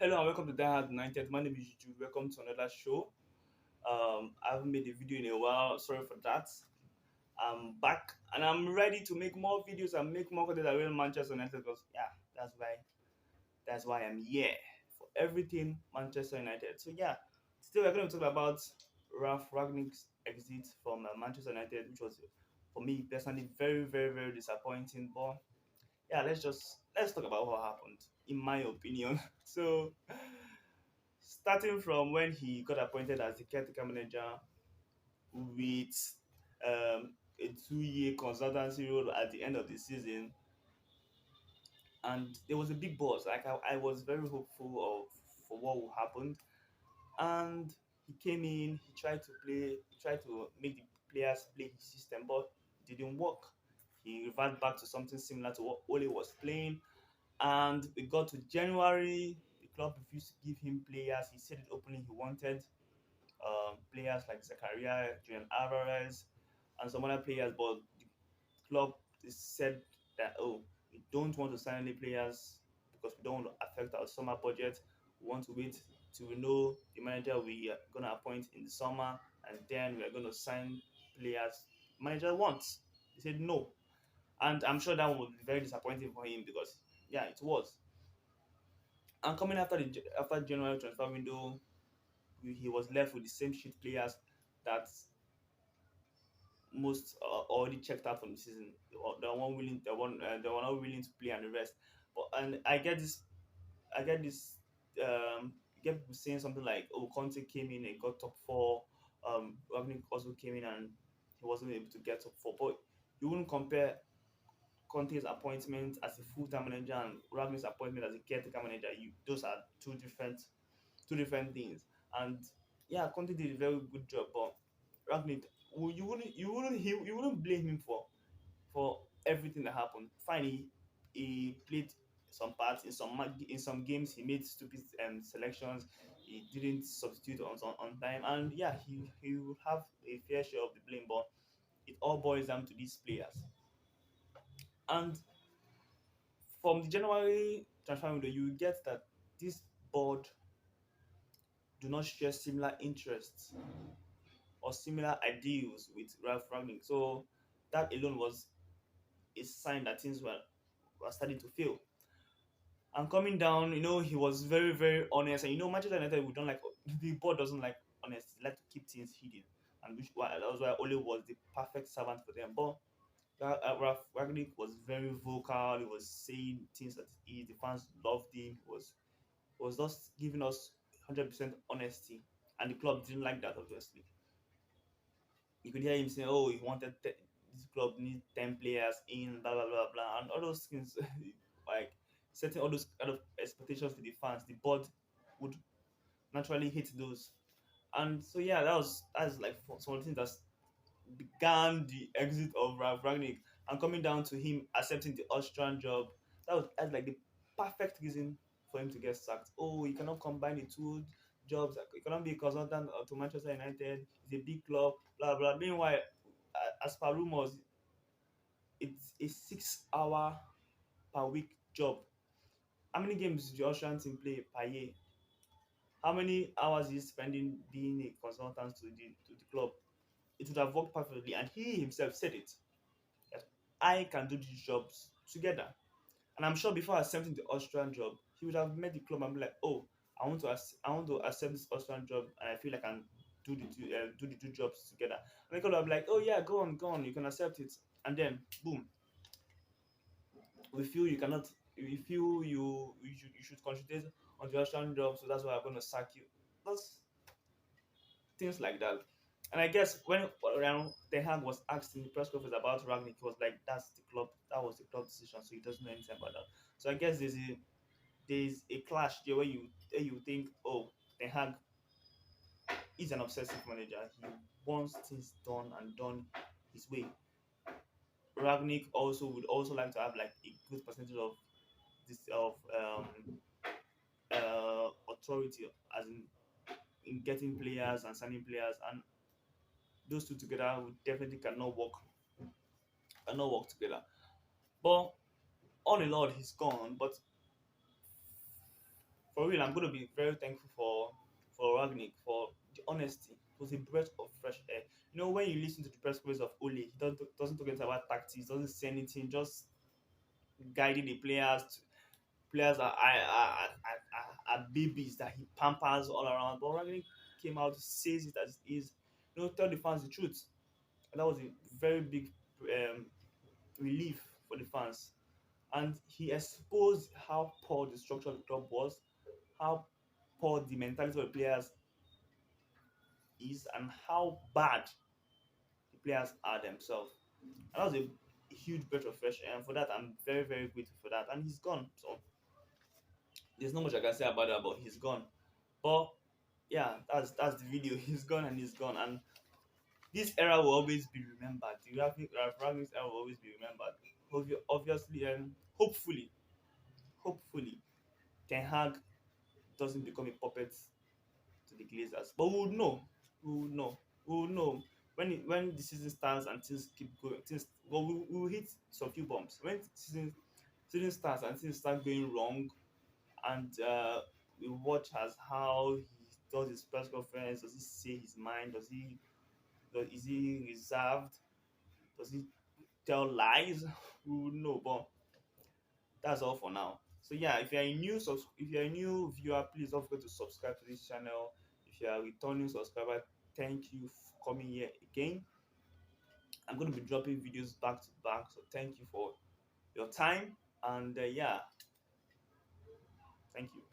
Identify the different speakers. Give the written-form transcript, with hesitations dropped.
Speaker 1: Hello and welcome to Die Hard 90th. My name is Juju. Welcome to another show. I haven't made a video in a while. Sorry for that. I'm back and I'm ready to make more videos and make more content around Manchester United because that's why I'm here for everything Manchester United. So yeah, today we're going to talk about Ralf Rangnick's exit from Manchester United, which was for me personally very disappointing. But yeah, let's talk about what happened in my opinion. So starting from when he got appointed as the caretaker manager with a 2-year consultancy role at the end of the season, and there was a big buzz. Like I was very hopeful of for what would happen, and he came in. He tried to make the players play his system, but it didn't work. He reverted back to something similar to what Ole was playing, and we got to January. The club refused to give him players. He said it openly. He wanted players like Zakaria, Julian Alvarez, and some other players, but the club said that, oh, we don't want to sign any players because we don't want to affect our summer budget. We want to wait till we know the manager we are going to appoint in the summer, and then we are going to sign players manager wants. They said no. And I'm sure that would be very disappointing for him because, yeah, it was. And coming after January transfer window, he was left with the same shit players that most already checked out from the season. They were not willing to play and the rest. But and I get this you get people saying something like, "Oh, Conte came in and got top four." Ragnick also came in and he wasn't able to get top four. But you wouldn't compare Conte's appointment as a full-time manager and Ragnick's appointment as a caretaker manager. Those are two different things. And yeah, Conte did a very good job, but Ragnick, you wouldn't blame him for everything that happened. Finally, he played some parts in in some games. He made stupid selections. He didn't substitute on time, and yeah, he will have a fair share of the blame. But it all boils down to these players. And from the January transfer window, you get that this board do not share similar interests or similar ideals with Ralph Rangnick. So that alone was a sign that things were starting to fail. And coming down, he was very honest. And Manchester United, we don't like the board doesn't like honesty. They like to keep things hidden, and that was why Ole was the perfect servant for them. But Ralph Rangnick was very vocal. He was saying things that the fans loved him. He was just giving us 100% honesty, and the club didn't like that, obviously. You could hear him saying, "Oh, he wanted this club need 10 players in, blah blah blah blah," and all those things, like setting all those kind of expectations to the fans. The board would naturally hit those, and so yeah, that's like some of the things that began the exit of Ralf Rangnick and coming down to him accepting the Austrian job. That's like the perfect reason for him to get sacked. Oh, you cannot combine the two jobs. Like, you cannot be a consultant to Manchester United. It's a big club. Blah blah. Meanwhile, as per rumors, it's a 6 hour per week job. How many games does the Austrian team play per year? How many hours is he spending being a consultant to the club? It would have worked perfectly, and he himself said it that I can do these jobs together. And I'm sure before accepting the Austrian job, he would have met the club and be like, "Oh, I want to accept this Austrian job, and I feel like I can do the two jobs together." And the club will be like, "Oh yeah, go on, you can accept it." And then boom, we feel you cannot. We feel you should concentrate on the Austrian job, so that's why I'm going to sack you. That's things like that. And I guess when Ten Hag was asked in the press conference about Ragnick, he was like, that was the club decision, so he doesn't know anything about that." So I guess there's a clash there where you think, oh, Ten Hag is an obsessive manager. He wants things done and done his way. Ragnick also would also like to have like a good percentage of this of authority as in getting players and signing players, and those two together would definitely cannot work together. But all in all, he's gone. But for real, I'm going to be very thankful for Ragnick for the honesty. It was a breath of fresh air. You know, when you listen to the press conference of Ole, he doesn't talk anything about tactics, doesn't say anything, just guiding the players. Players are babies that he pampers all around. But Ragnick came out, says it as it is. You know, tell the fans the truth. And that was a very big um, relief for the fans. And he exposed how poor the structure of the club was, how poor the mentality of the players is, and how bad the players are themselves. And that was a huge breath of fresh air. And for that, I'm very, very grateful for that. And he's gone. So there's not much I can say about that, but he's gone. But yeah, that's the video. He's gone and he's gone. And this era will always be remembered. The Ralf Rangnick's era will always be remembered. Obviously, and hopefully, Ten Hag doesn't become a puppet to the Glazers. But we will know. We will know. We will know when the season starts and things keep going. Things well, we will hit some few bumps. When season starts and things start going wrong, and we watch as how he does his press conference. Does he say his mind? Is he reserved? Does he tell lies? We will know. But that's all for now. So yeah, if you're a new viewer, please don't forget to subscribe to this channel. If you are a returning subscriber, thank you for coming here again. I'm going to be dropping videos back to back, so thank you for your time. And yeah, thank you.